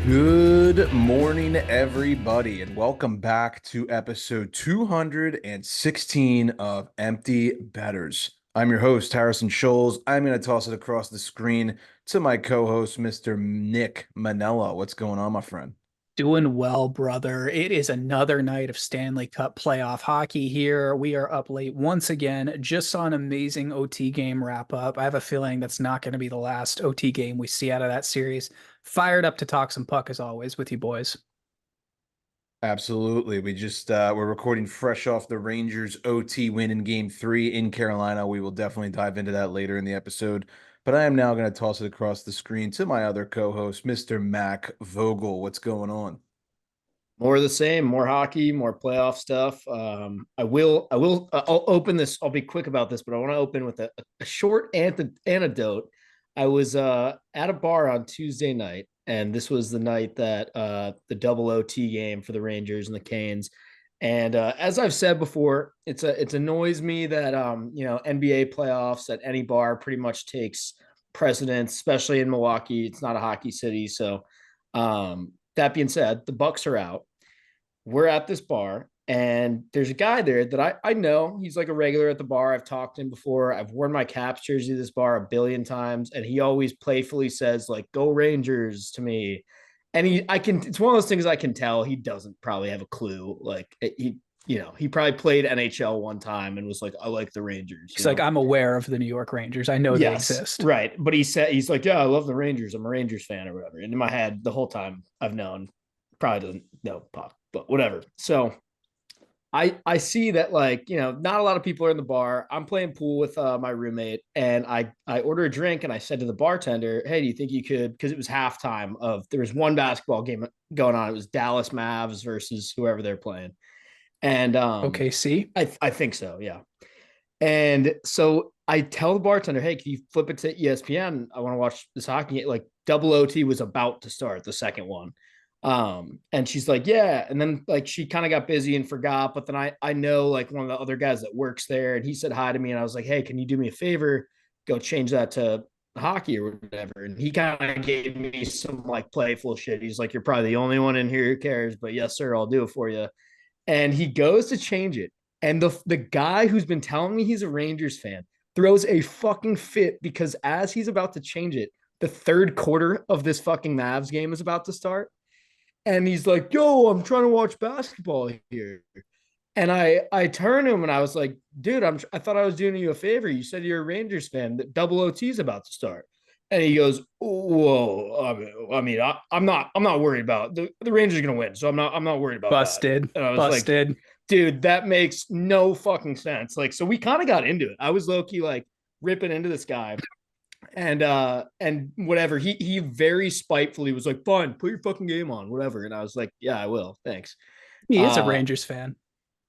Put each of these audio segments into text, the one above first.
Good morning, everybody, and welcome back to episode 216 of Empty Betters. I'm your host, Harrison Scholes. I'm going to toss it across the screen to my co-host, Mr. Nick Manella. What's going on, my friend? Doing well, brother. It is another night of Stanley Cup playoff hockey here. We are up late once again. Just saw an amazing OT game wrap up. I have a feeling that's not going to be the last OT game we see out of that series. Fired up to talk some puck as always with you boys. Absolutely. We're recording fresh off the Rangers OT win in game 3 in Carolina. We will definitely dive into that later in the episode. But I am now going to toss it across the screen to my other co-host, Mr. Mac Vogel. What's going on? More of the same, more hockey, more playoff stuff. I'll open this. I'll be quick about this, but I want to open with a short anecdote. I was at a bar on Tuesday night, and this was the night that the double OT game for the Rangers and the Canes. And as I've said before, it annoys me that NBA playoffs at any bar pretty much takes precedence, especially in Milwaukee. It's not a hockey city, so that being said, the Bucks are out. We're at this bar, and there's a guy there that I know. He's like a regular at the bar. I've talked to him before. I've worn my Caps jersey to this bar a billion times, and he always playfully says like "Go Rangers" to me. And it's one of those things I can tell he doesn't probably have a clue. Like he probably played NHL one time and was like, I like the Rangers. He's like, I'm aware of the New York Rangers. I know they Yes, exist. right. But he's like, yeah, I love the Rangers. I'm a Rangers fan or whatever. And in my head, the whole time I've known, probably doesn't know pop, but whatever. So I see that not a lot of people are in the bar. I'm playing pool with my roommate, and I order a drink, and I said to the bartender, hey, do you think you could, because it was halftime of, there was one basketball game going on. It was Dallas Mavs versus whoever they're playing. And Okay, see? I think so, yeah. And so I tell the bartender, hey, can you flip it to ESPN? I want to watch this hockey game. Like double OT was about to start, the second one. And she's like, yeah. And then like she kind of got busy and forgot. But then I know like one of the other guys that works there, and he said hi to me, and I was like, hey, can you do me a favor? Go change that to hockey or whatever. And he kind of gave me some like playful shit. He's like, you're probably the only one in here who cares, but yes, sir, I'll do it for you. And he goes to change it. And the guy who's been telling me he's a Rangers fan throws a fucking fit because as he's about to change it, the third quarter of this fucking Mavs game is about to start. And he's like, yo, I'm trying to watch basketball here. And I turned to him and I was like, dude, I thought I was doing you a favor. You said you're a Rangers fan. That double OT is about to start. And he goes, whoa. I'm not worried about the Rangers are gonna win, so I'm not worried about that. Busted. And I was like, Busted. dude, that makes no fucking sense. Like, so we kind of got into it. I was low key like ripping into this guy, and whatever. He very spitefully was like, fine, put your fucking game on, whatever. And I was like, yeah, I will, thanks. He is a Uh, Rangers fan.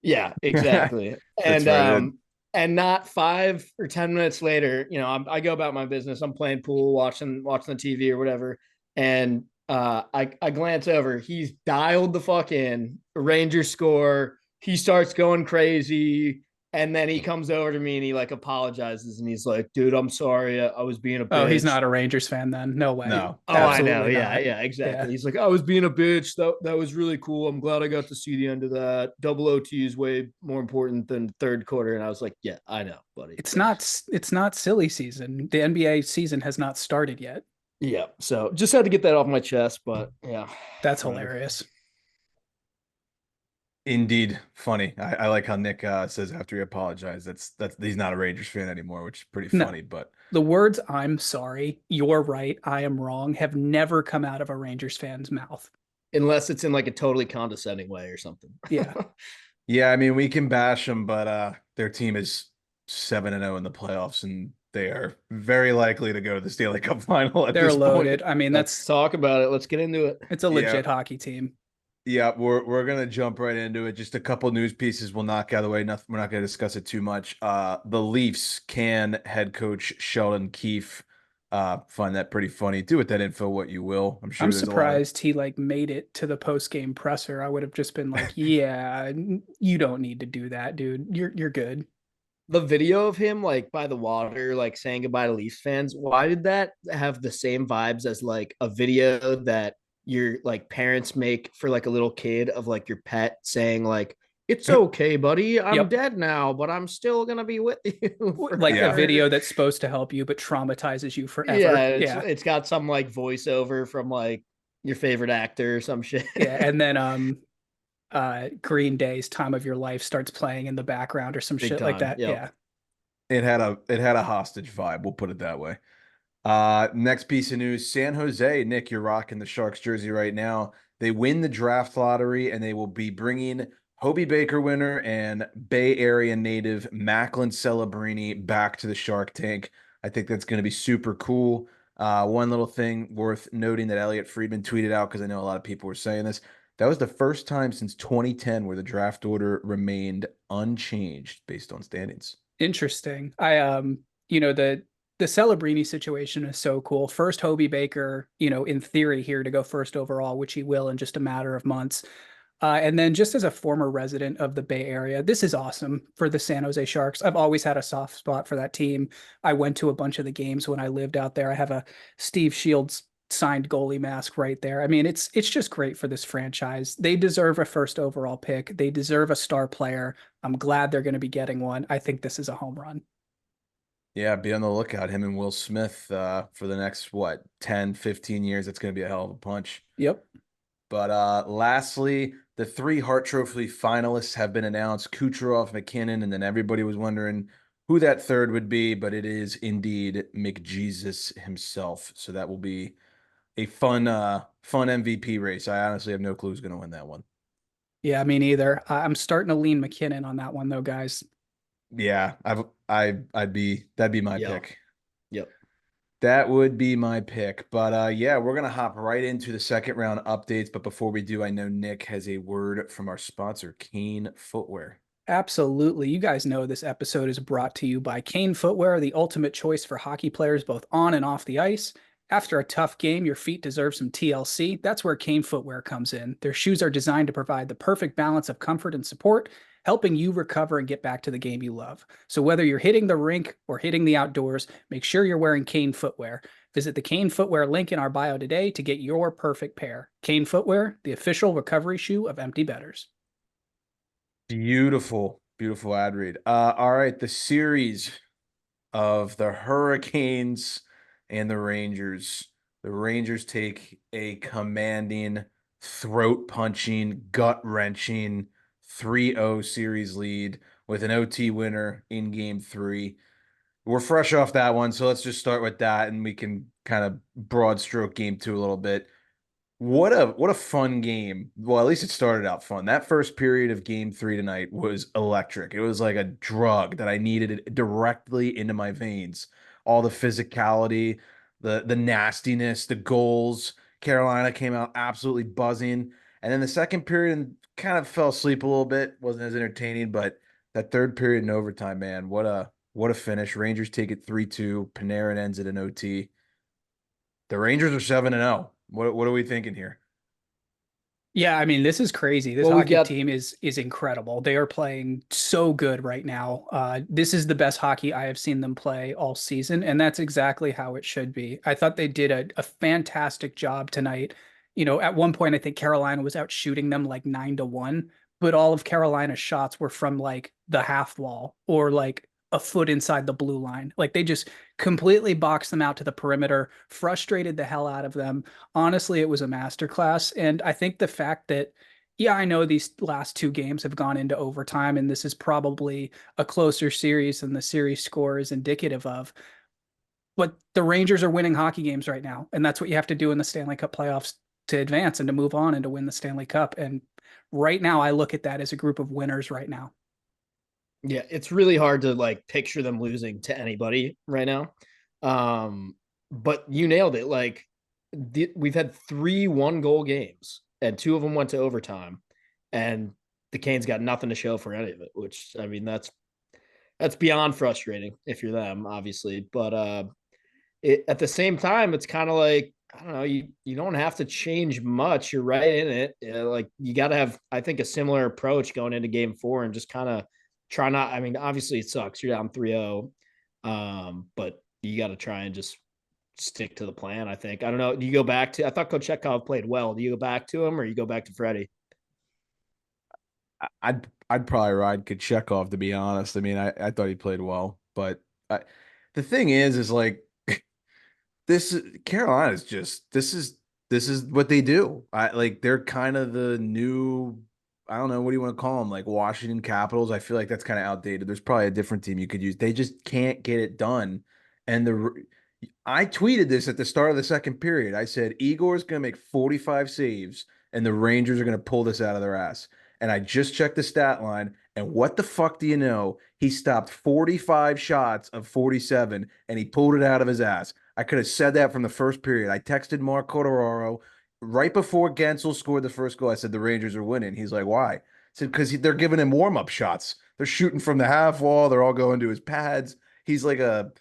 yeah, exactly. That's And right. and not 5 or 10 minutes later, I go about my business. I'm playing pool, watching the TV or whatever, and I glance over. He's dialed the fuck in. Rangers score. He starts going crazy, and then he comes over to me and he like apologizes and he's like, "Dude, I'm sorry. I was being a Oh, he's bitch." not a Rangers fan then. No way. No. Oh, I know. Absolutely Yeah, not. yeah, exactly. Yeah. He's like, I was being a bitch. That was really cool. I'm glad I got to see the end of that. Double OT is way more important than third quarter. And I was like, yeah, I know, buddy. It's Thanks. not it's not silly season. The NBA season has not started yet. Yeah. So just had to get that off my chest. But yeah, That's whatever. hilarious. Indeed, funny. I like how Nick says after he apologized, that's he's not a Rangers fan anymore, which is pretty No, funny. But the words "I'm sorry," "You're right," "I am wrong" have never come out of a Rangers fan's mouth. Unless it's in like a totally condescending way or something. Yeah, yeah, I mean we can bash them, but their team is 7-0 in the playoffs, and they are very likely to go to the Stanley Cup final at they're this point. loaded. I mean, Let's that's talk about it. Let's get into it. it's a Yeah, legit hockey team. yeah, we're gonna jump right into it. Just a couple news pieces we'll knock out of the way. Nothing, we're not gonna discuss it too much. The Leafs can head coach Sheldon Keefe find that pretty funny. Do with that info what you will. I'm sure I'm there's a lot of surprised he like made it to the post game presser. I would have just been like, "Yeah, you don't need to do that, dude. You're good." The video of him like by the water, like saying goodbye to Leafs fans, why did that have the same vibes as like a video that your like parents make for like a little kid of like your pet saying like, it's okay, buddy. I'm Yep. dead now, but I'm still gonna be with you Like a Yeah. forever. video that's supposed to help you, but traumatizes you Yeah, forever. Yeah. it's got some like voiceover from like your favorite actor or some shit. Yeah. And then Green Day's Time of Your Life starts playing in the background or some Big shit like time. that. Yep. Yeah. It had a hostage vibe, we'll put it that way. Next piece of news, San Jose. Nick, you're rocking the Sharks jersey right now. They win the draft lottery and they will be bringing Hobie Baker winner and Bay Area native Macklin Celebrini back to the Shark Tank. I think that's going to be super cool. One little thing worth noting that Elliot Friedman tweeted out, because I know a lot of people were saying this. That was the first time since 2010 where the draft order remained unchanged based on standings. Interesting. The Celebrini situation is so cool. First Hobie Baker, in theory here to go first overall, which he will in just a matter of months. And then just as a former resident of the Bay Area, this is awesome for the San Jose Sharks. I've always had a soft spot for that team. I went to a bunch of the games when I lived out there. I have a Steve Shields signed goalie mask right there. I mean, it's just great for this franchise. They deserve a first overall pick. They deserve a star player. I'm glad they're going to be getting one. I think this is a home run. Yeah, be on the lookout. Him and Will Smith for the next, what, 10, 15 years. It's going to be a hell of a punch. Yep. But lastly, the three Hart Trophy finalists have been announced: Kucherov, McKinnon, and then everybody was wondering who that third would be, but it is indeed McJesus himself. So that will be a fun MVP race. I honestly have no clue who's going to win that one. Yeah, me neither. I'm starting to lean McKinnon on that one though, guys. Yeah, that'd be my Yeah. pick. Yep. That would be my pick. But yeah, we're gonna hop right into the second round updates. But before we do, I know Nick has a word from our sponsor, Kane Footwear. Absolutely. You guys know this episode is brought to you by Kane Footwear, the ultimate choice for hockey players both on and off the ice. After a tough game, your feet deserve some TLC. That's where Kane Footwear comes in. Their shoes are designed to provide the perfect balance of comfort and support, helping you recover and get back to the game you love. So whether you're hitting the rink or hitting the outdoors, make sure you're wearing Kane Footwear. Visit the Kane Footwear link in our bio today to get your perfect pair. Kane Footwear, the official recovery shoe of Empty Betters. Beautiful, beautiful ad read. All right, the series of the Hurricanes and the Rangers. The Rangers take a commanding, throat-punching, gut-wrenching 3-0 series lead with an OT winner in game three. We're fresh off that one, so let's just start with that and we can kind of broad stroke game two a little bit. What a fun game. Well, at least it started out fun. That first period of game three tonight was electric. It was like a drug that I needed it directly into my veins. All the physicality, the nastiness, the goals. Carolina came out absolutely buzzing. And then the second period kind of fell asleep a little bit. Wasn't as entertaining, but that third period in overtime, man, what a finish. Rangers take it 3-2. Panarin ends it in OT. The Rangers are 7-0. What are we thinking here? Yeah, I mean, this is crazy. This Well, we hockey got team is incredible. They are playing so good right now. This is the best hockey I have seen them play all season, and that's exactly how it should be. I thought they did a fantastic job tonight. At one point, I think Carolina was out shooting them like 9-1, but all of Carolina's shots were from like the half wall or like a foot inside the blue line. Like they just completely boxed them out to the perimeter, frustrated the hell out of them. Honestly, it was a masterclass. And I think the fact that, yeah, I know these last two games have gone into overtime, and this is probably a closer series than the series score is indicative of. But the Rangers are winning hockey games right now. And that's what you have to do in the Stanley Cup playoffs to advance and to move on and to win the Stanley Cup. And right now, I look at that as a group of winners right now. Yeah, it's really hard to like picture them losing to anybody right now. But you nailed it. Like we've had 3 1-goal games, and 2 of them went to overtime, and the Canes got nothing to show for any of it. Which I mean, that's beyond frustrating if you're them, obviously. But at the same time, it's kind of like I don't know. You don't have to change much. You're right in it. Like you got to have, I think, a similar approach going into game four and just kind of try not. I mean, obviously it sucks. You're down 3-0, but you got to try and just stick to the plan. I think. I don't know. Do you go back to? I thought Kochetkov played well. Do you go back to him or you go back to Freddie? I'd probably ride Kochetkov, to be honest. I mean, I thought he played well, but the thing is like Carolina's just this is what they do. I like they're kind of the new, I don't know, what do you want to call them? Like Washington Capitals. I feel like that's kind of outdated. There's probably a different team you could use. They just can't get it done. And I tweeted this at the start of the second period. I said Igor's going to make 45 saves and the Rangers are going to pull this out of their ass. And I just checked the stat line, and what the fuck do you know? He stopped 45 shots of 47 and he pulled it out of his ass. I could have said that from the first period. I texted Mark Cotteraro right before Gensel scored the first goal. I said the Rangers are winning. He's like, "Why?" I said, "Because they're giving him warm-up shots. They're shooting from the half wall. They're all going to his pads. He's like a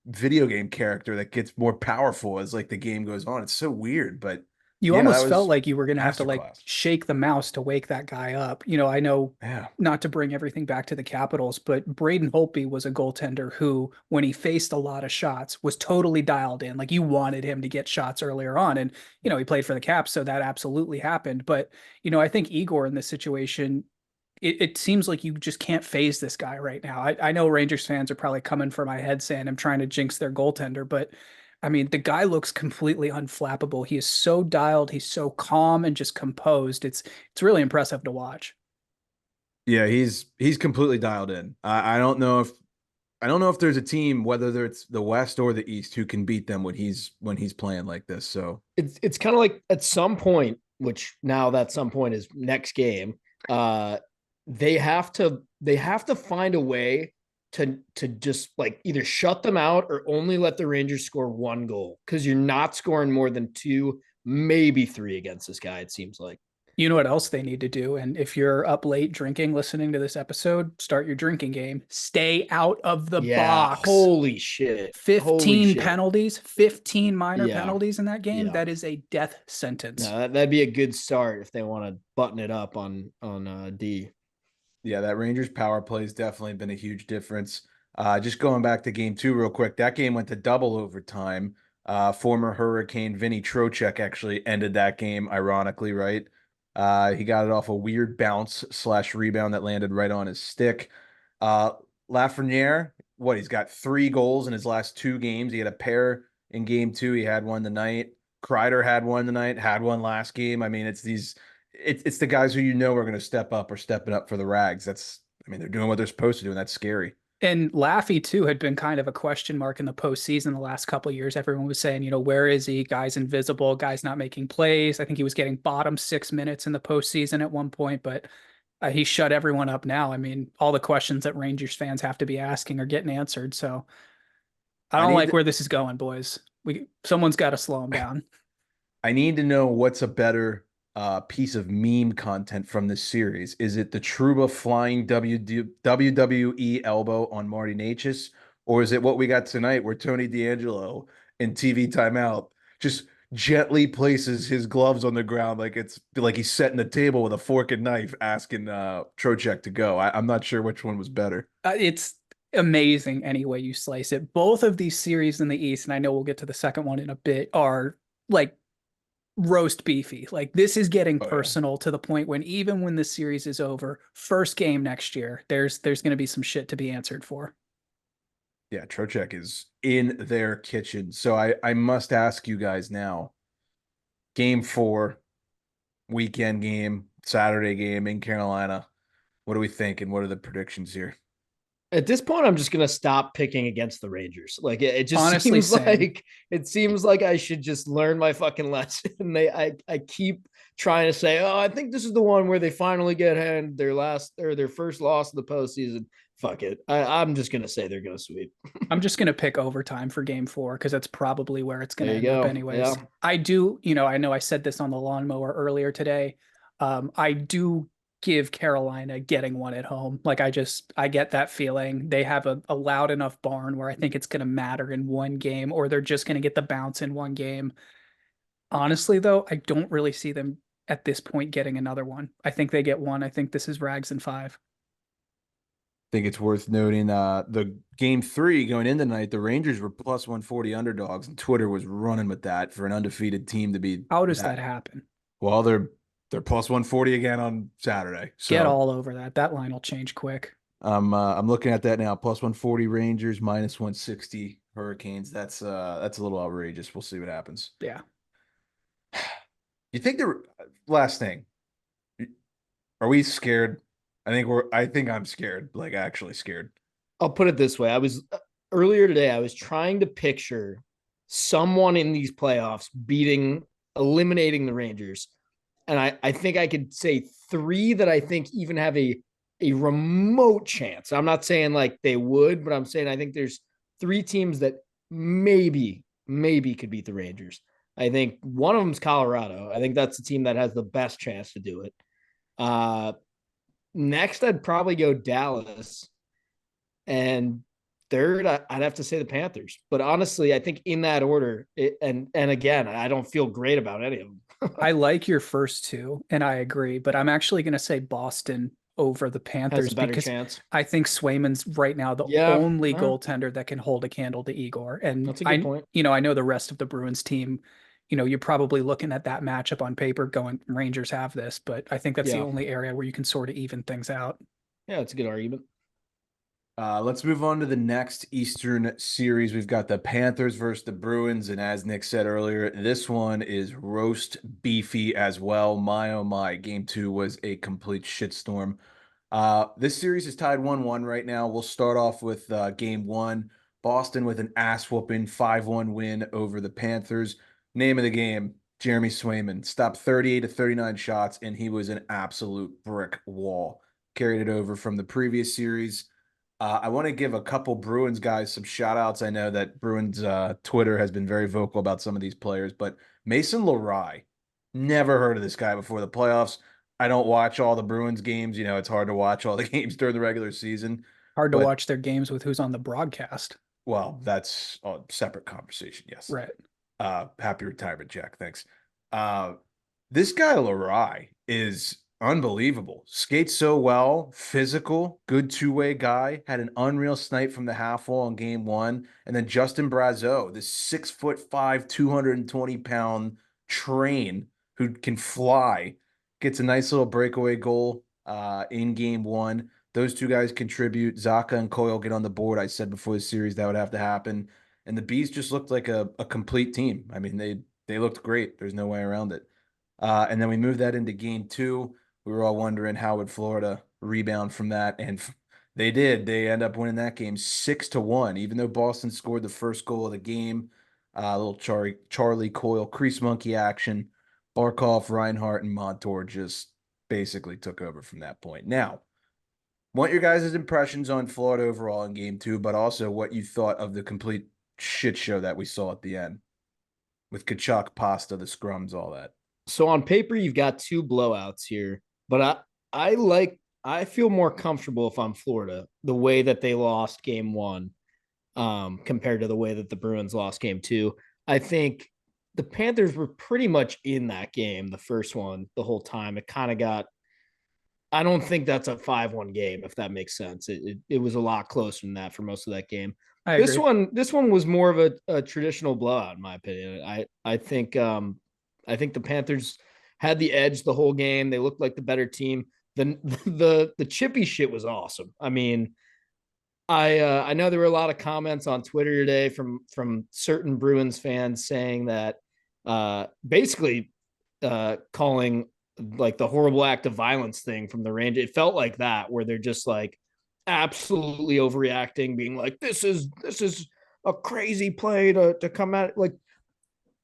video game character that gets more powerful as like the game goes on. It's so weird, but You yeah, that almost felt was like you were going to have to like masterclass. shake the mouse to wake that guy up. I know Yeah. not to bring everything back to the Capitals, but Braden Holtby was a goaltender who, when he faced a lot of shots, was totally dialed in. Like you wanted him to get shots earlier on. And, he played for the Caps, so that absolutely happened. But, I think Igor in this situation, it seems like you just can't phase this guy right now. I know Rangers fans are probably coming for my head saying I'm trying to jinx their goaltender, but I mean, the guy looks completely unflappable. He is so dialed, he's so calm and just composed. It's really impressive to watch. Yeah, he's completely dialed in. I don't know if there's a team, whether it's the West or the East, who can beat them when he's playing like this. So It's kind of like at some point, which now that some point is next game. They have to find a way to just like either shut them out or only let the Rangers score one goal because you're not scoring more than two, maybe three against this guy. It seems like. You know what else they need to do? And if you're up late drinking, listening to this episode, start your drinking game. Stay out of the Yeah. box. Holy shit. Holy 15 shit. penalties, 15 minor Yeah. penalties in that game. Yeah. That is a death sentence. No, that'd be a good start if they want to button it up on D. yeah, that Rangers power play has definitely been a huge difference. Just going back to game two real quick, that game went to double overtime. Former Hurricane Vinny Trocheck actually ended that game, ironically, right? He got it off a weird bounce slash rebound that landed right on his stick. Uh, Lafreniere, he's got 3 goals in his last 2 games. He had a pair in game two. He had one tonight. Kreider had one tonight, had one last game. I mean, it's the guys who are going to step up or stepping up for the Rags. I mean, they're doing what they're supposed to do, and that's scary. And Laffy too had been kind of a question mark in the postseason the last couple of years. Everyone was saying, where is he? Guy's invisible. Guy's not making plays. I think he was getting bottom 6 minutes in the postseason at one point, but he shut everyone up now. I mean, all the questions that Rangers fans have to be asking are getting answered. So I I don't need like where this is going, boys. Someone's got to slow him down. I need to know what's a better piece of meme content from this series. Is it the Truba flying WWE elbow on Marty Necas, or is it what we got tonight where Tony D'Angelo in TV timeout just gently places his gloves on the ground like it's like he's setting the table with a fork and knife, asking Trocheck to go? I'm not sure which one was better. It's amazing any way you slice it. Both of these series in the East, and I know we'll get to the second one in a bit, are like roast beefy. Like this is getting Oh yeah. personal to the point when even when this series is over, first game next year, there's going to be some shit to be answered for. Yeah, Trocheck is in their kitchen. So I must ask you guys now, game four, weekend game, Saturday game in Carolina. What are we thinking? What are the predictions here? At this point, I'm just gonna stop picking against the Rangers. Like it just Honestly, seems same. like I should just learn my fucking lesson. I keep trying to say, oh, I think this is the one where they finally get hand their last or their first loss of the postseason. Fuck it. I'm just gonna say they're gonna sweep. I'm just going to pick overtime for game four because that's probably where it's going There to you end up go. anyways. Yeah. I do, I know I said this on the lawnmower earlier today. I do give Carolina getting one at home. Like I get that feeling. They have a loud enough barn where I think it's going to matter in one game, or they're just going to get the bounce in one game. Honestly, though, I don't really see them at this point getting another one. I think they get one. I think this is Rags in 5. think it's worth noting the game 3 going into tonight, the Rangers were plus 140 underdogs, and Twitter was running with that for an undefeated team to be How does that that. happen? Well, they're plus 140 again on Saturday. Get So all over that. That line will change quick. I'm looking at that now. Plus 140 Rangers, minus 160 Hurricanes. That's a little outrageous. We'll see what happens. Yeah. You think the last thing, are we scared? I think I'm scared, like actually scared. I'll put it this way. I was earlier today, I was trying to picture someone in these playoffs eliminating the Rangers. And I think I could say three that I think even have a remote chance. I'm not saying like they would, but I'm saying I think there's three teams that maybe could beat the Rangers. I think one of them's Colorado. I think that's the team that has the best chance to do it. Next, I'd probably go Dallas. And third, I'd have to say the Panthers. But honestly, I think in that order, and again, I don't feel great about any of them. I like your first two, and I agree, but I'm actually going to say Boston over the Has Panthers a better because chance. I think Swayman's right now the only goaltender that can hold a candle to Igor. And That's a good point. I know the rest of the Bruins team, you're probably looking at that matchup on paper going, Rangers have this, but I think that's the only area where you can sort of even things out. Yeah, it's a good argument. Let's move on to the next Eastern series. We've got the Panthers versus the Bruins, and as Nick said earlier, this one is roast beefy as well. My oh my, game 2 was a complete shitstorm. This series is tied 1-1 right now. We'll start off with game 1. Boston with an ass whooping 5-1 win over the Panthers. Name of the game, Jeremy Swayman. Stopped 38 of 39 shots, and he was an absolute brick wall. Carried it over from the previous series. I want to give a couple Bruins guys some shout outs. I know that Bruins Twitter has been very vocal about some of these players, but Mason Lohrei, never heard of this guy before the playoffs. I don't watch all the Bruins games. It's hard to watch all the games during the regular season. Hard to watch their games with who's on the broadcast. Well, that's a separate conversation. Yes. Right. Happy retirement, Jack. Thanks. This guy Lohrei is unbelievable. Skates so well, physical, good two-way guy. Had an unreal snipe from the half wall in game 1. And then Justin Brazeau, this 6'5", 220-pound train who can fly, gets a nice little breakaway goal in game 1. Those two guys contribute. Zaka and Coyle get on the board. I said before the series that would have to happen. And the Bees just looked like a complete team. I mean, they looked great. There's no way around it. And then we moved that into game 2. We were all wondering how would Florida rebound from that, and they did. They end up winning that game 6-1, even though Boston scored the first goal of the game. A little Charlie Coyle crease monkey action. Barkov, Reinhart, and Montour just basically took over from that point. Now, want your guys' impressions on Florida overall in game 2, but also what you thought of the complete shit show that we saw at the end with Kachuk, Pasta, the scrums, all that. So on paper, you've got two blowouts here, but I feel more comfortable if I'm Florida, the way that they lost game 1 compared to the way that the Bruins lost game 2. I think the Panthers were pretty much in that game, the first one, the whole time. It kind of got, I don't think that's a 5-1 game, if that makes sense. It was a lot closer than that for most of that game. This one was more of a traditional blowout, in my opinion. I think the Panthers had the edge the whole game. They looked like the better team. The chippy shit was awesome. I mean, I know there were a lot of comments on Twitter today from certain Bruins fans saying that basically calling like the horrible act of violence thing from the Rangers. It felt like that, where they're just like absolutely overreacting, being like, this is a crazy play to come out. Like,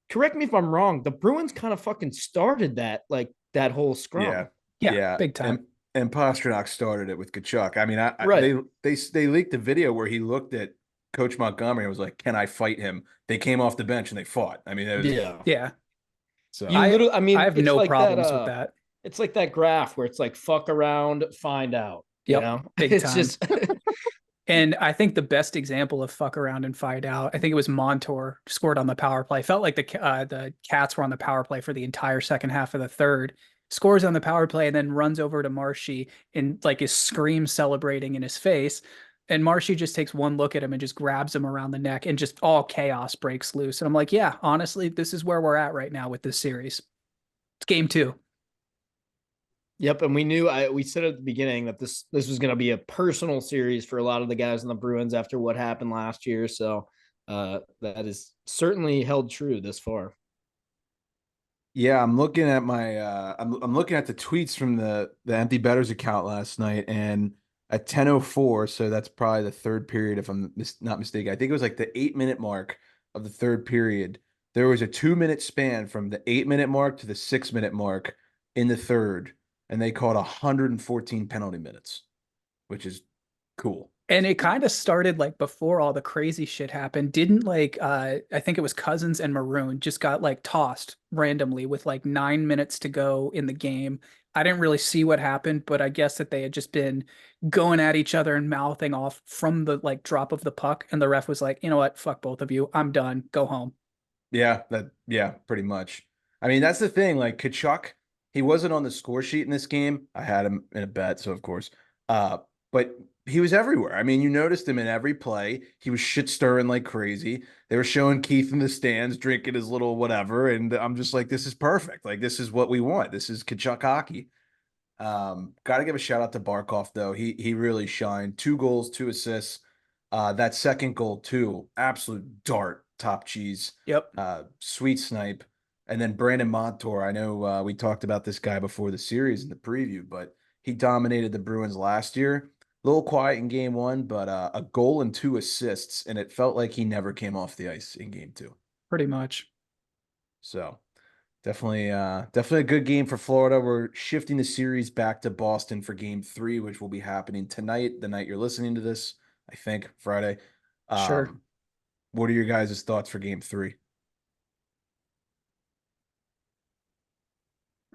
correct me if I'm wrong, the Bruins kind of fucking started that, like that whole scrum. Yeah, big time. And Pasternak started it with Kachuk. I mean, Right. they leaked a video where he looked at Coach Montgomery and was like, "Can I fight him?" They came off the bench and they fought. I mean, it was, yeah. So I have no like problems with that. It's like that graph where it's like fuck around, find out. You know? Big it's time. Just And I think the best example of fuck around and find out, I think it was Montour scored on the power play. Felt like the Cats were on the power play for the entire second half of the third. scores on the power play, and then runs over to Marshy and like is scream celebrating in his face. And Marshy just takes one look at him and just grabs him around the neck, and just all chaos breaks loose. And I'm like, yeah, honestly, this is where we're at right now with this series. It's game two. Yep, and we knew we said at the beginning that this was going to be a personal series for a lot of the guys in the Bruins after what happened last year. So that is certainly held true this far. Yeah, I'm looking at my I'm looking at the tweets from the Empty Betters account last night, and at 10:04, so that's probably the third period if I'm not mistaken. I think it was like the 8-minute mark of the third period. There was a 2-minute span from the 8-minute mark to the 6-minute mark in the third, and they called 114 penalty minutes, which is cool. And it kind of started like before all the crazy shit happened. Didn't like I think it was Cousins and Maroon just got like tossed randomly with like 9 minutes to go in the game. I didn't really see what happened, but I guess that they had just been going at each other and mouthing off from the like drop of the puck, and the ref was like, you know what, fuck both of you. I'm done. Go home. Yeah, pretty much. I mean, that's the thing. Like Kachuk, he wasn't on the score sheet in this game. I had him in a bet, so of course. But he was everywhere. I mean, you noticed him in every play. He was shit stirring like crazy. They were showing Keith in the stands drinking his little whatever, and I'm just like, this is perfect. Like, this is what we want. This is Kachuk hockey. Got to give a shout out to Barkov though. He really shined. 2 goals, 2 assists. That second goal too, absolute dart, top cheese. Yep. Sweet snipe. And then Brandon Montour. I know we talked about this guy before the series in the preview, but he dominated the Bruins last year. A little quiet in game one, but a goal and 2 assists, and it felt like he never came off the ice in game two. Pretty much. So definitely a good game for Florida. We're shifting the series back to Boston for game three, which will be happening tonight, the night you're listening to this, I think, Friday. Sure. What are your guys' thoughts for game three?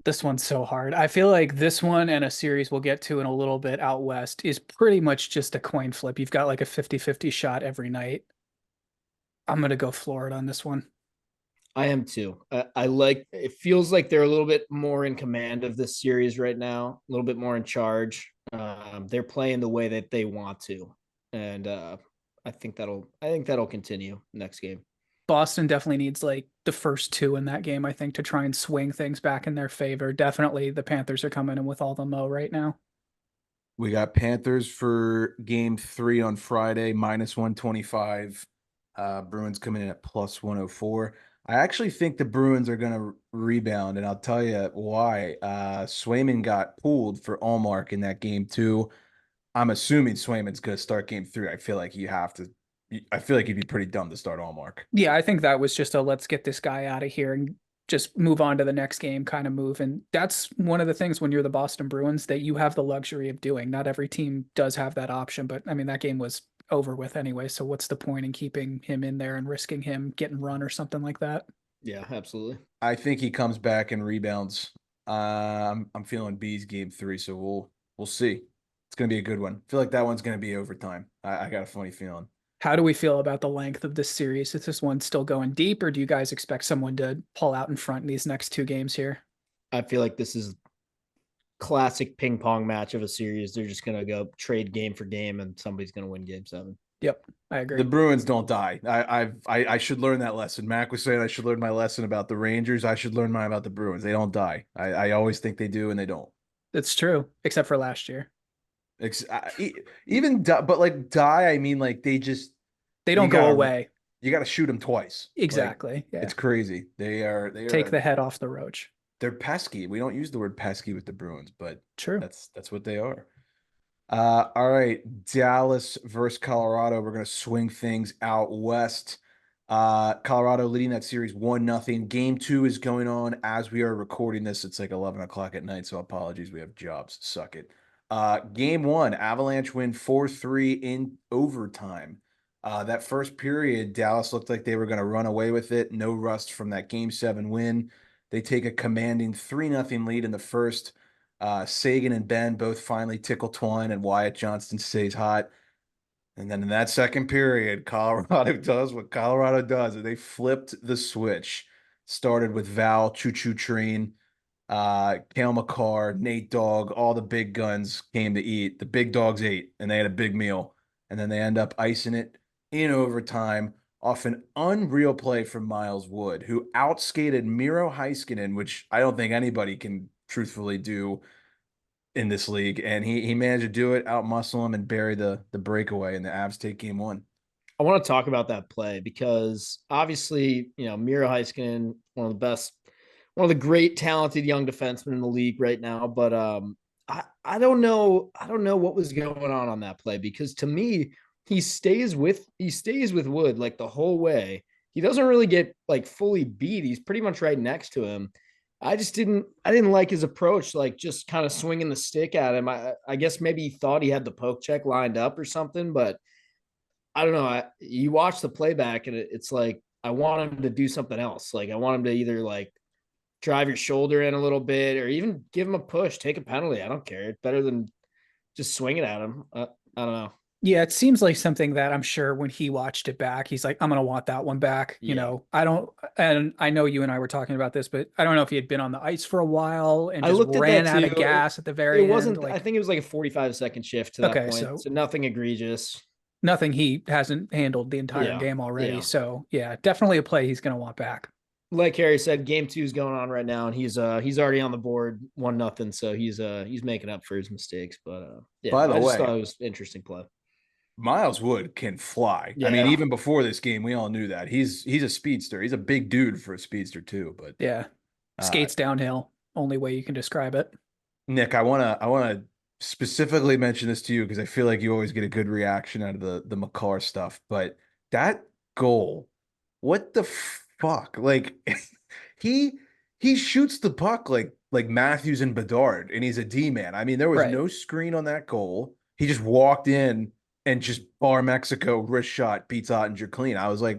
This one's so hard. I feel like this one and a series we'll get to in a little bit out west is pretty much just a coin flip. You've got like a 50-50 shot every night. I'm going to go Florida on this one. I am too. I like it. Feels like they're a little bit more in command of this series right now, a little bit more in charge. They're playing the way that they want to, and I think that'll continue next game. Boston definitely needs like the first two in that game, I think, to try and swing things back in their favor. Definitely the Panthers are coming in with all the mo right now. We got Panthers for game three on Friday, -125. Bruins coming in at +104. I actually think the Bruins are going to rebound, and I'll tell you why. Swayman got pulled for Allmark in that game too. I'm assuming Swayman's going to start game three. I feel like you have to. I feel like you'd be pretty dumb to start Allmark. Yeah, I think that was just a let's get this guy out of here and just move on to the next game kind of move. And that's one of the things when you're the Boston Bruins that you have the luxury of doing. Not every team does have that option, but I mean, that game was over with anyway. So what's the point in keeping him in there and risking him getting run or something like that? Yeah, absolutely. I think he comes back and rebounds. I'm feeling B's game three, so we'll see. It's gonna be a good one. I feel like that one's gonna be overtime. I got a funny feeling. How do we feel about the length of this series? Is this one still going deep, or do you guys expect someone to pull out in front in these next two games here? I feel like this is classic ping pong match of a series. They're just gonna go trade game for game, and somebody's gonna win game seven. Yep, I agree. The Bruins don't die. I should learn that lesson. Mac was saying I should learn my lesson about the Rangers. I should learn mine about the Bruins. They don't die. I always think they do, and they don't. It's true, except for last year. Even but like die, I mean like they just They don't go away. You got to shoot them twice. Exactly. Like, yeah. It's crazy. They are Take the head off the roach. They're pesky. We don't use the word pesky with the Bruins, but True. That's what they are. All right, Dallas versus Colorado. We're gonna swing things out west. Colorado leading that series 1-0. Game two is going on as we are recording this. It's like 11 o'clock at night, so apologies. We have jobs. Suck it. Game one, Avalanche win 4-3 in overtime. That first period, Dallas looked like they were going to run away with it. No rust from that game seven win. They take a commanding 3-0 lead in the first. Sagan and Ben both finally tickle twine, and Wyatt Johnston stays hot. And then in that second period, Colorado does what Colorado does, and they flipped the switch. Started with Val Choo Choo Train. Kale McCarr, Nate Dogg, all the big guns came to eat. The big dogs ate, and they had a big meal. And then they end up icing it in overtime off an unreal play from Miles Wood, who outskated Miro Heiskanen, which I don't think anybody can truthfully do in this league. And he managed to do it, outmuscle him, and bury the breakaway, and the Avs take game one. I want to talk about that play because obviously, Miro Heiskanen, one of the great talented young defensemen in the league right now. But I don't know, what was going on that play because to me, he stays with Wood like the whole way. He doesn't really get like fully beat. He's pretty much right next to him. I didn't like his approach, like just kind of swinging the stick at him. I guess maybe he thought he had the poke check lined up or something, but I don't know. You watch the playback and it's like I want him to do something else. Like I want him to either like drive your shoulder in a little bit or even give him a push, take a penalty. I don't care. It's better than just swinging at him. I don't know. Yeah, it seems like something that I'm sure when he watched it back, he's like, I'm gonna want that one back. Yeah. And I know you and I were talking about this, but I don't know if he had been on the ice for a while and I just looked at ran that out too. of gas at the It very end. wasn't. I think it was like a 45-second shift to that Okay, point, so so nothing egregious. nothing he hasn't handled the entire Yeah, game already. yeah. So yeah, definitely a play he's gonna want back. Like Harry said, game 2 is going on right now, and he's already on the board 1-0, so he's making up for his mistakes. But yeah, By the I just way, thought it was an interesting play. Miles Wood can fly. I mean, Yeah, even before this game, we all knew that. He's a speedster. He's a big dude for a speedster too. But Yeah. uh, Skates downhill, only way you can describe it. Nick, I wanna specifically mention this to you because I feel like you always get a good reaction out of the McCarr stuff. But that goal, what the fuck? Like he he shoots the puck like Matthews and Bedard, and he's a D man. I mean, there was Right. no screen on that goal. He just walked in and just bar Mexico wrist shot beats Ottinger clean. I was like,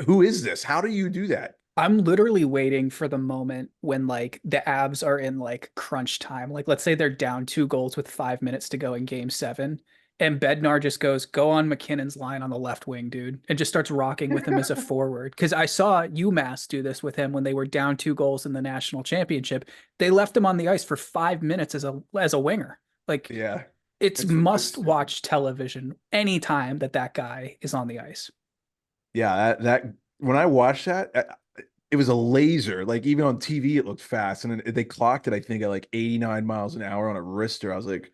who is this? How do you do that? I'm literally waiting for the moment when like the Abs are in like crunch time. Like let's say they're down 2 goals with 5 minutes to go in game 7. And Bednar just goes, go on McKinnon's line on the left wing, dude, and just starts rocking with him as a forward. Because I saw UMass do this with him when they were down 2 goals in the national championship. They left him on the ice for 5 minutes as a winger. Like Yeah. it's It's must watch television anytime that guy is on the ice. yeah, that when I watched that, it was a laser. Like even on TV, it looked fast, and then they clocked it, I think, at like 89 miles an hour on a wrister. I was like,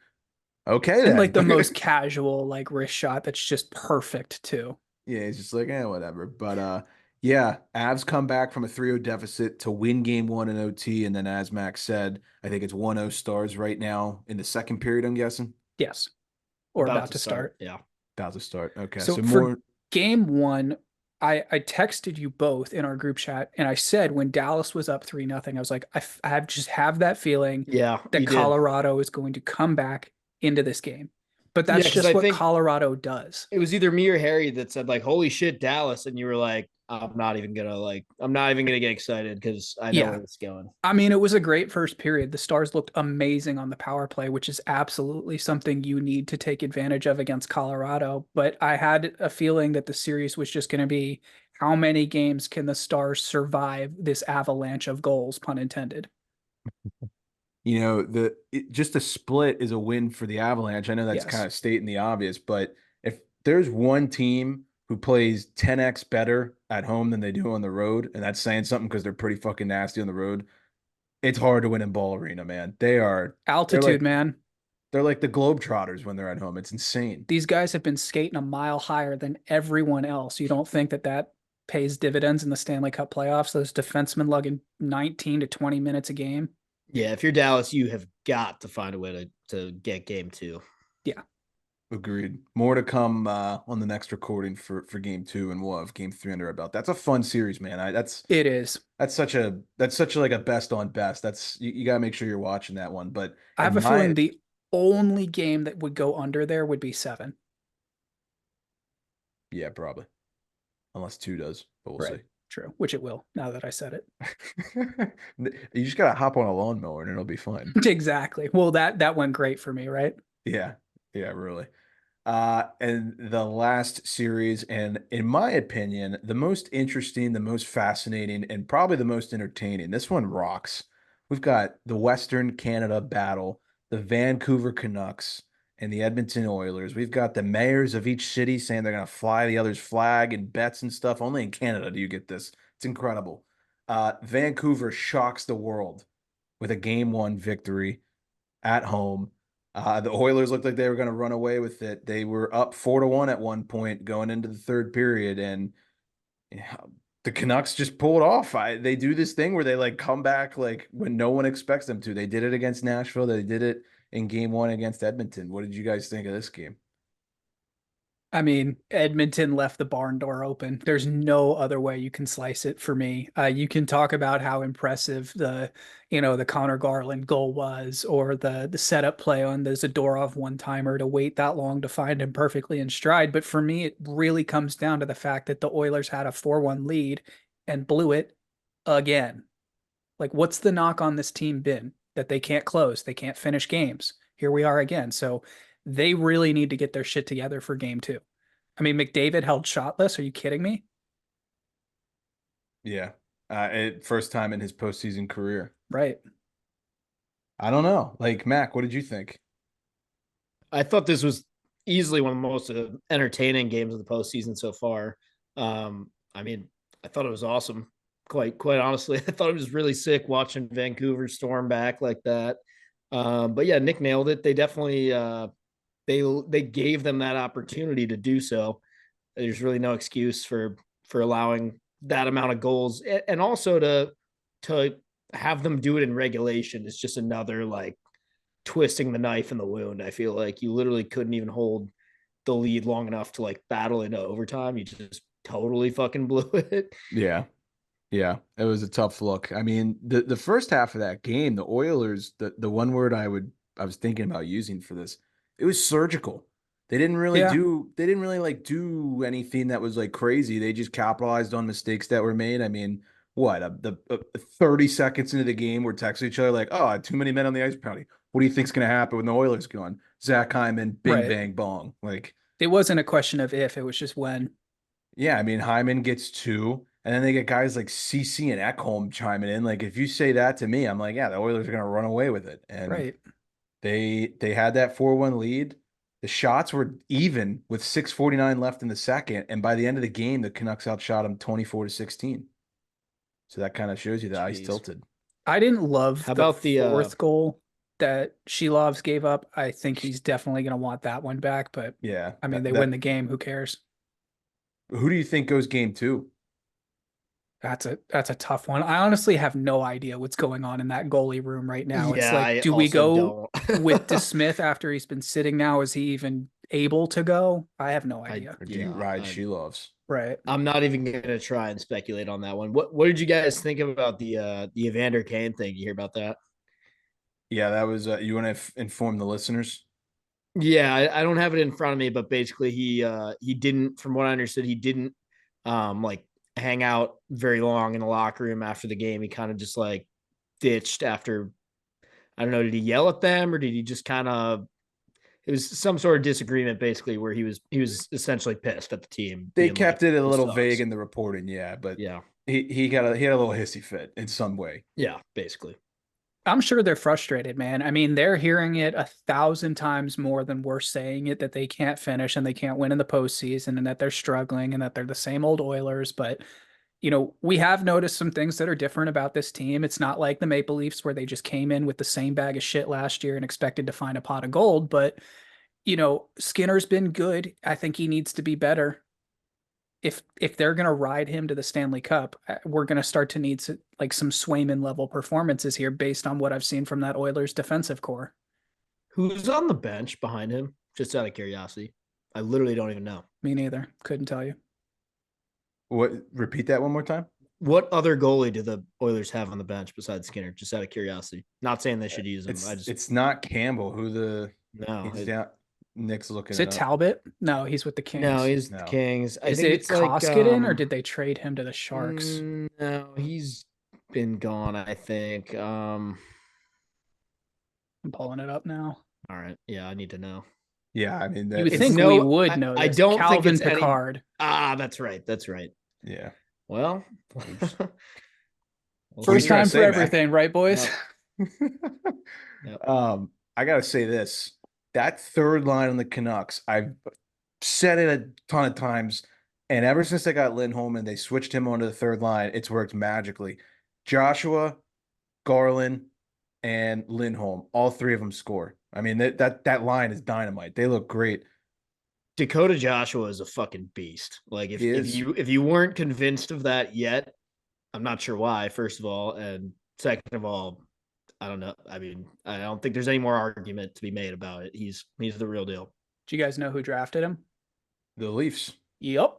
okay And like then. the most casual like wrist shot that's just perfect too. Yeah, he's just like, whatever. But yeah, Avs come back from a 3-0 deficit to win game one in OT, and then as Max said, I think it's 1-0 Stars right now in the second period. I'm guessing Yes. Or about about to to start. start. Yeah, about to start. Okay, So so for more. game one, I texted you both in our group chat and I said when Dallas was up 3-0, I was like, I have just have that feeling yeah, that you did. Colorado is going to come back into this game. But Yeah, that's because just I what think Colorado does. it was either me or Harry that said like, "Holy shit, Dallas," and you were like, I'm not even gonna get excited because I know Yeah. where it's going." I mean, it was a great first period. The Stars looked amazing on the power play, which is absolutely something you need to take advantage of against Colorado. But I had a feeling that the series was just going to be how many games can the Stars survive this avalanche of goals, pun intended. Just a split is a win for the Avalanche. I know that's kind Yes. of stating the obvious, but if there's one team who plays 10x better at home than they do on the road, and that's saying something because they're pretty fucking nasty on the road, it's hard to win in Ball Arena, man. They're Altitude, man. they're like the Globetrotters when they're at home. It's insane. These guys have been skating a mile higher than everyone else. You don't think that pays dividends in the Stanley Cup playoffs? Those defensemen lugging 19 to 20 minutes a game. Yeah, if you're Dallas, you have got to find a way to get game 2. Yeah. Agreed. More to come on the next recording for game two, and we'll have game three under our belt. That's a fun series, man. It is. That's such a like a best on best. You gotta make sure you're watching that one. But I have in a feeling my the only game that would go under there would be 7. yeah, probably. Unless two does, but we'll Right. True. Which it will, now that I said it. see. You just gotta hop on a lawnmower and it'll be fine. Exactly. Well, that went great for me, right? Yeah. Yeah, really. And the last series, and in my opinion, the most interesting, the most fascinating, and probably the most entertaining. This one rocks. We've got the Western Canada battle, the Vancouver Canucks, and the Edmonton Oilers. We've got the mayors of each city saying they're going to fly the other's flag and bets and stuff. Only in Canada do you get this. It's incredible. Vancouver shocks the world with a game 1 victory at home. The Oilers looked like they were going to run away with it. They were up 4-1 at one point going into the third period, and yeah, the Canucks just pulled off. They do this thing where they like come back like when no one expects them to. They did it against Nashville. They did it in game 1 against Edmonton. What did you guys think of this game? I mean, Edmonton left the barn door open. There's no other way you can slice it for me. You can talk about how impressive the Connor Garland goal was, or the setup play on the Zadorov one-timer to wait that long to find him perfectly in stride. But for me, it really comes down to the fact that the Oilers had a 4-1 lead and blew it again. Like, what's the knock on this team been? That they can't close, they can't finish games. Here we are again. So they really need to get their shit together for game 2. I mean, McDavid held shotless. Are you kidding me? Yeah. First time in his postseason career. Right. I don't know. Like, Mac, what did you think? I thought this was easily one of the most entertaining games of the postseason so far. I mean, I thought it was awesome. Quite honestly, I thought it was really sick watching Vancouver storm back like that. But yeah, Nick nailed it. They definitely they gave them that opportunity to do so. There's really no excuse for allowing that amount of goals, and also to have them do it in regulation is just another like twisting the knife in the wound. I feel like you literally couldn't even hold the lead long enough to like battle into overtime. You just totally fucking blew it. Yeah. Yeah, it was a tough look. I mean, the first half of that game, the Oilers, the one word I was thinking about using for this, it was surgical. Yeah. They didn't really like do anything that was like crazy. They just capitalized on mistakes that were made. I mean, what, 30 seconds into the game, we're texting each other like, "Oh, too many men on the ice penalty. What do you think's going to happen when the Oilers gone?" Zach Hyman, bing Right. bang bong. Like, It wasn't a question of if, it was just when. yeah, I mean, Hyman gets 2, and then they get guys like CC and Ekholm chiming in. Like, if you say that to me, I'm like, yeah, the Oilers are going to run away with it. And Right. they had that 4-1 lead. The shots were even with 6:49 left in the second, and by the end of the game, the Canucks outshot them 24-16. So that kind of shows you the ice Jeez. tilted. I didn't love How the about the fourth goal that Shilovs gave up. I think he's definitely going to want that one back, but Yeah, I mean, they win the game. Who cares? who do you think goes game 2? That's a tough one. I honestly have no idea what's going on in that goalie room right now. It's Yeah, like, I do we also go don't. with DeSmith after he's been sitting now? Is he even able to go? I have no I idea. Or do you yeah, ride Shilovs? Right. I'm not even gonna try and speculate on that one. What did you guys think about the Evander Kane thing? You hear about that? Yeah, that was. You want to inform the listeners? Yeah, I don't have it in front of me, but basically he didn't, from what I understood, he didn't like hang out very long in the locker room after the game. He kind of just like ditched after, I don't know, did he yell at them or did he just kind of, it was some sort of disagreement basically where he was essentially pissed at the team They being like, kept it a this little vague sucks. in the reporting, yeah, but Yeah. he had a little hissy fit in some way. Yeah, basically. I'm sure they're frustrated, man. I mean, they're hearing it 1,000 times more than we're saying it, that they can't finish and they can't win in the postseason and that they're struggling and that they're the same old Oilers. But, we have noticed some things that are different about this team. It's not like the Maple Leafs where they just came in with the same bag of shit last year and expected to find a pot of gold. But, Skinner's been good. I think he needs to be better. If they're going to ride him to the Stanley Cup, we're going to start to need like some Swayman level performances here based on what I've seen from that Oilers defensive core. Who's on the bench behind him? Just out of curiosity. I literally don't even know. Me neither. Couldn't tell you. What? Repeat that one more time. What other goalie do the Oilers have on the bench besides Skinner? Just out of curiosity. Not saying they should use him. It's not Campbell. Who the no. he's down. Nick's looking Is it it up. Talbot? No, he's with the Kings. No, he's No. the Kings. I Is think it it's like Koskinen or did they trade him to the Sharks? No, he's been gone, I think. I'm pulling it up now. All right. Yeah, I need to know. Yeah, I mean You would that. think we would know I this. don't think Calvin it's Pickard. That's right. That's right. Yeah. Well, Oops. First trying time to for say, Mac? everything, right, boys? Yep. I gotta say this. That third line on the Canucks, I've said it a ton of times, and ever since they got Lindholm and they switched him onto the third line, it's worked magically. Joshua, Garland, and Lindholm, all three of them score. I mean, that line is dynamite. They look great. Dakota Joshua is a fucking beast. Like if He if is. you if you weren't convinced of that yet, I'm not sure why, first of all. And second of all, I don't know. I mean, I don't think there's any more argument to be made about it. He's the real deal. Do you guys know who drafted him? The Leafs. Yep.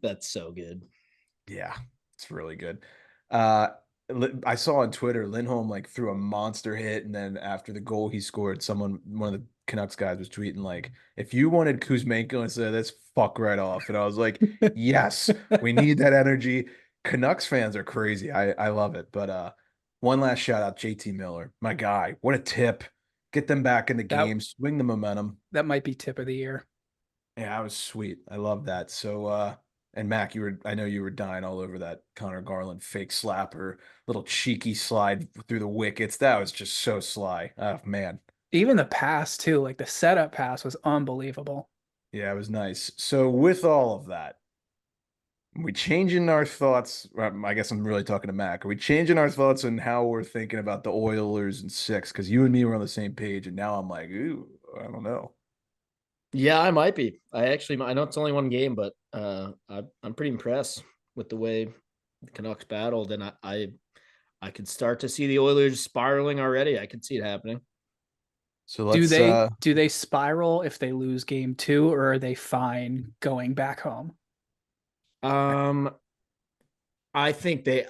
That's so good. Yeah, it's really good. Uh, I saw on Twitter Lindholm like threw a monster hit, and then after the goal he scored, one of the Canucks guys was tweeting like, "If you wanted Kuzmenko instead of this, fuck right off." And I was like, "Yes, we need that energy." Canucks fans are crazy. I love it. But one last shout out, JT Miller, my guy. What a tip! Get them back in the That game, swing the momentum. that might be tip of the year. Yeah, that was sweet. I love that. So, and Mac, I know you were dying all over that Connor Garland fake slapper, little cheeky slide through the wickets. That was just so sly. Oh, man. Even the pass too, like the setup pass was unbelievable. Yeah, it was nice. So, with all of that, we changing our thoughts. I guess I'm really talking to Mac. Are we changing our thoughts on how we're thinking about the Oilers and six? Because you and me were on the same page, and now I'm like, ooh, I don't know. Yeah, I might be. I know it's only one game, but I'm pretty impressed with the way the Canucks battled, and I could start to see the Oilers spiraling already. I could see it happening. So Do let's they spiral if they lose game two, or are they fine going back home? Um, I think they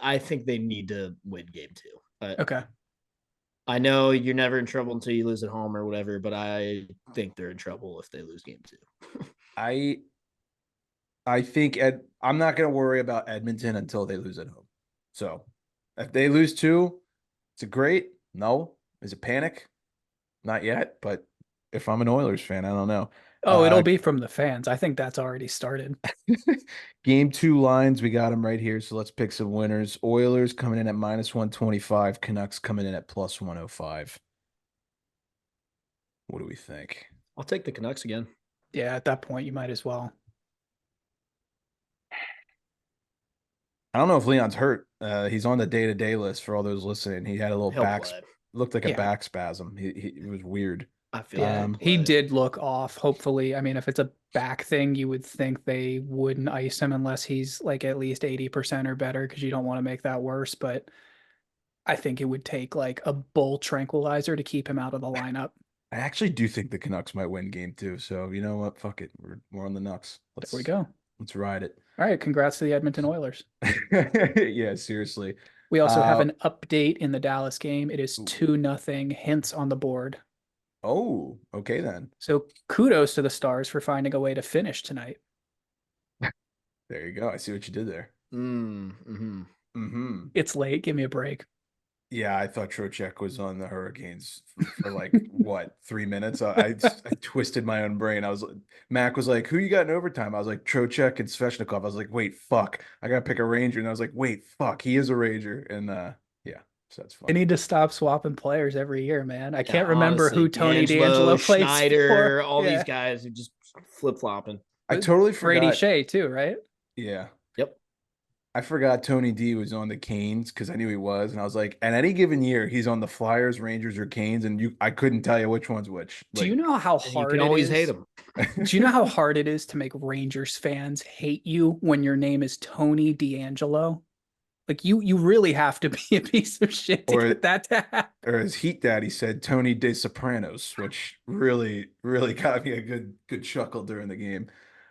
need to win game two. Okay. I know you're never in trouble until you lose at home or whatever, but I think they're in trouble if they lose game two. I I think I'm not going to worry about Edmonton until they lose at home. So if they lose two, it's a great. No, is it panic? Not yet, but if I'm an Oilers fan, I don't know. Oh, it'll be from the fans. I think that's already started. Game two lines, we got them right here. So let's pick some winners. Oilers coming in at -125. Canucks coming in at +105. What do we think? I'll take the Canucks again. Yeah, at that point you might as well. I don't know if Leon's hurt. He's on the day-to-day list for all those listening. He had a little He'll play. looked like a Yeah. back spasm. It was weird. I feel Yeah, like he play. did look off. Hopefully, I mean, if it's a back thing, you would think they wouldn't ice him unless he's like at least 80% or better, because you don't want to make that worse. But I think it would take like a bull tranquilizer to keep him out of the lineup. I actually do think the Canucks might win game two. So you know what? Fuck it. We're on the Nucks. There we go. Let's ride it. All right, congrats to the Edmonton Oilers. Yeah, seriously. We also have an update in the Dallas game. It is Ooh. 2-0, hints on the board. Oh, okay then. So kudos to the Stars for finding a way to finish tonight. There you go. I see what you did there. Mm-hmm. It's late. Give me a break. Yeah, I thought Trocheck was on the Hurricanes for like what, 3 minutes. I twisted my own brain. Mac was like, "Who you got in overtime?" I was like, "Trocheck and Svechnikov." I was like, "Wait, fuck, I gotta pick a Ranger." And I was like, "Wait, fuck, he is a Ranger." And yeah, so that's I funny. need to stop swapping players every year, man. I can't Yeah, remember honestly, who Tony D'Angelo plays Schneider, for. all Yeah. these guys are just flip flopping. I totally Brady forgot. Shea too, right? Yeah, Yep. I forgot Tony D was on the Canes because I knew he was, and I was like, at any given year, he's on the Flyers, Rangers, or Canes, and I couldn't tell you which one's which. Do you know how And you hard can it always is? hate them. Do you know how hard it is to make Rangers fans hate you when your name is Tony D'Angelo? Like you really have to be a piece of shit to Or get that to happen. or as Heat Daddy said, Tony De Sopranos, which really got me a good chuckle during the game.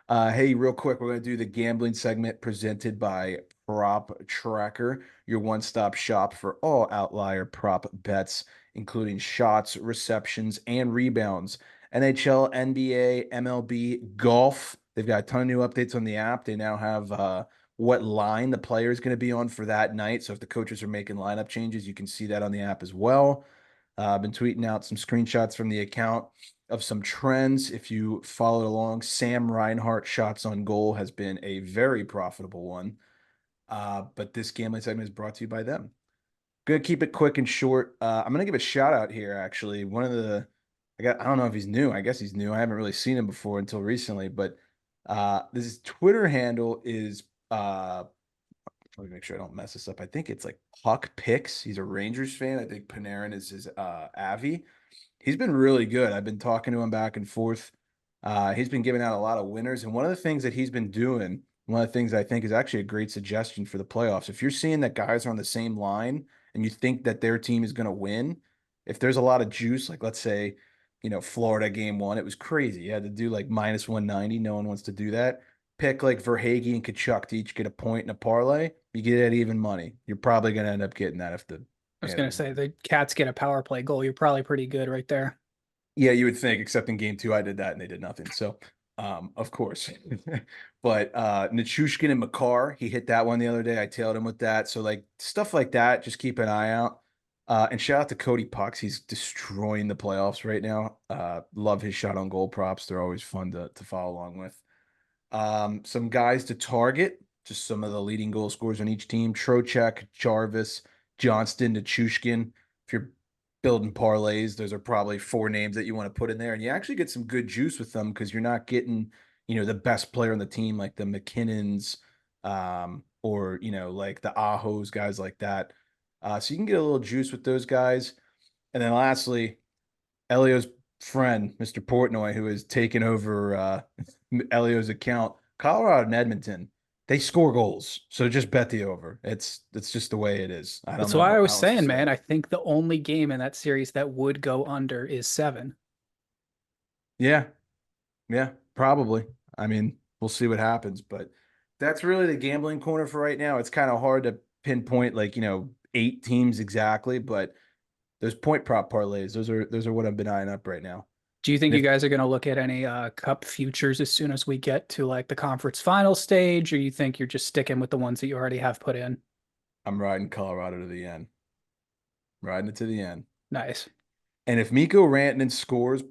Hey, real quick, we're gonna do the gambling segment presented by Prop Tracker, your one-stop shop for all outlier prop bets, including shots, receptions, and rebounds. NHL, NBA, MLB, golf. They've got a ton of new updates on the app. They now have what line the player is going to be on for that night. So if the coaches are making lineup changes, you can see that on the app as well. I've been tweeting out some screenshots from the account of some trends. If you followed along, Sam Reinhart shots on goal has been a very profitable one. But this gambling segment is brought to you by them. Gonna keep it quick and short. I'm gonna give a shout out here. Actually, I don't know if he's new. I guess he's new. I haven't really seen him before until recently. But this Twitter handle is let me make sure I don't mess this up. I think it's like Puck Picks. He's a Rangers fan. I think Panarin is his Avi. He's been really good. I've been talking to him back and forth. He's been giving out a lot of winners. And one of the things that he's been doing, one of the things I think is actually a great suggestion for the playoffs, if you're seeing that guys are on the same line and you think that their team is going to win, if there's a lot of juice, like let's say, Florida game one, it was crazy. You had to do like minus 190. No one wants to do that. Pick like Verhage and Kachuk to each get a point in a parlay. You get that even money. You're probably going to end up getting that if the I was going to say the Cats get a power play goal. You're probably pretty good right there. Yeah, you would think, except in game two, I did that and they did nothing. So, of course. But Nichushkin and Makar, he hit that one the other day. I tailed him with that. So, like stuff like that, just keep an eye out. And shout out to Cody Pucks. He's destroying the playoffs right now. Love his shot on goal props. They're always fun to follow along with. Some guys to target, just some of the leading goal scorers on each team: Trocheck, Jarvis, Johnston, Nichushkin. If you're building parlays, those are probably four names that you want to put in there, and you actually get some good juice with them because you're not getting, the best player on the team like the McKinnons, or like the Ahos, guys like that. So you can get a little juice with those guys, and then lastly, Elio's friend, Mr. Portnoy, who has taken over Elio's account, Colorado and Edmonton, they score goals. So just bet the over. It's just the way it is. I don't That's know why I was how else to saying, say man, it. I think the only game in that series that would go under is 7. Yeah, yeah, probably. I mean, we'll see what happens, but that's really the gambling corner for right now. It's kind of hard to pinpoint like, 8 teams exactly, but those point prop parlays, those are what I've been eyeing up right now. Do you think And you if guys are going to look at any cup futures as soon as we get to like the conference final stage, or you think you're just sticking with the ones that you already have put in? I'm riding Colorado to the end, riding it to the end. Nice. And if Mikko Rantanen scores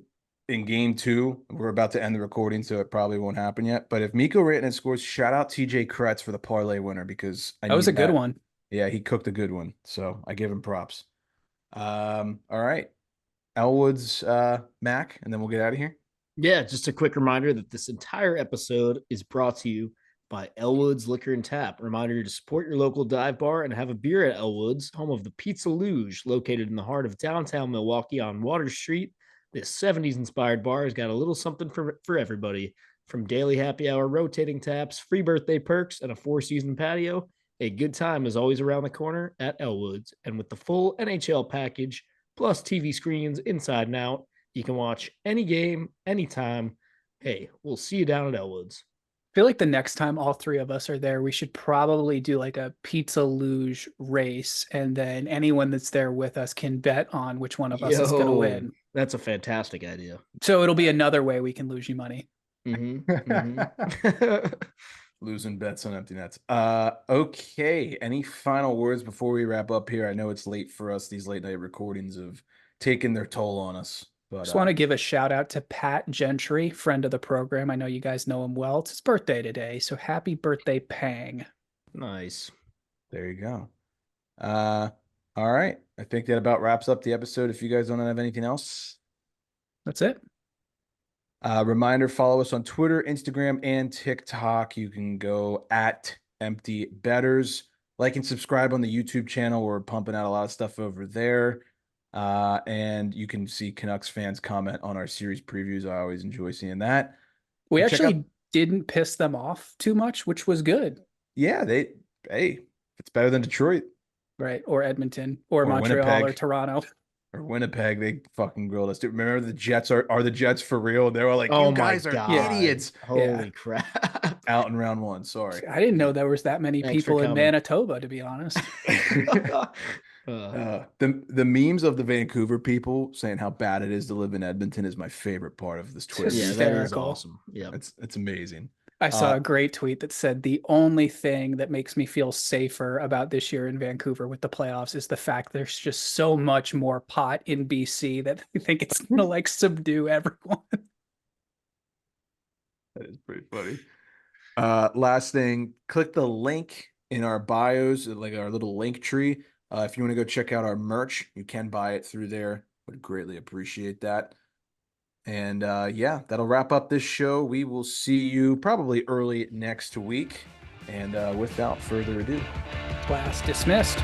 in game two, we're about to end the recording, so it probably won't happen yet. But if Mikko Rantanen scores, shout out TJ Kretz for the parlay winner because I That was a needed good that. one. Yeah, he cooked a good one. So I give him props. All right. Elwood's Mac, and then we'll get out of here. Yeah, just a quick reminder that this entire episode is brought to you by Elwood's Liquor and Tap. Reminder to support your local dive bar and have a beer at Elwood's, home of the Pizza Luge, located in the heart of downtown Milwaukee on Water Street. This 70s inspired bar has got a little something for everybody, from daily happy hour rotating taps, free birthday perks, and a 4-season patio. A good time is always around the corner at Elwood's. And with the full NHL package, plus TV screens inside and out, you can watch any game, anytime. Hey, we'll see you down at Elwood's. I feel like the next time all three of us are there, we should probably do like a pizza luge race, and then anyone that's there with us can bet on which one of us is going to Yo, win. that's a fantastic idea. So it'll be another way we can lose you money. Losing bets on empty nets. Okay. Any final words before we wrap up here? I know it's late for us. These late night recordings have taken their toll on us. But Just want to give a shout out to Pat Gentry, friend of the program. I know you guys know him well. It's his birthday today, so happy birthday, Pang. Nice. there you go. Uh, all right. I think that about wraps up the episode. If you guys don't have anything else, That's it. reminder, follow us on Twitter, Instagram, and TikTok. You can go at Empty Betters. Like and subscribe on the YouTube channel. We're pumping out a lot of stuff over there. And you can see Canucks fans comment on our series previews. I always enjoy seeing that. We And check actually out, didn't piss them off too much, which was good. yeah, hey, it's better than Detroit Right. Or Edmonton or or Montreal or Winnipeg. Toronto. Or Winnipeg, they fucking grilled us. Dude, remember the Jets are the Jets for real? They were like, Oh you my guys are God. idiots. Holy crap. Out in round one. Sorry. I didn't know there was that many Thanks for people in coming. Manitoba, to be honest. The memes of the Vancouver people saying how bad it is to live in Edmonton is my favorite part of this Twitter. Yeah, Just that is hysterical. awesome. Yeah. It's amazing. I saw a great tweet that said the only thing that makes me feel safer about this year in Vancouver with the playoffs is the fact there's just so much more pot in BC that I think it's gonna like subdue everyone. That is pretty funny. Last thing, click the link in our bios, like our little link tree. If you want to go check out our merch, you can buy it through there. Would greatly appreciate that. And yeah, that'll wrap up this show. We will see you probably early next week. And without further ado, Class dismissed.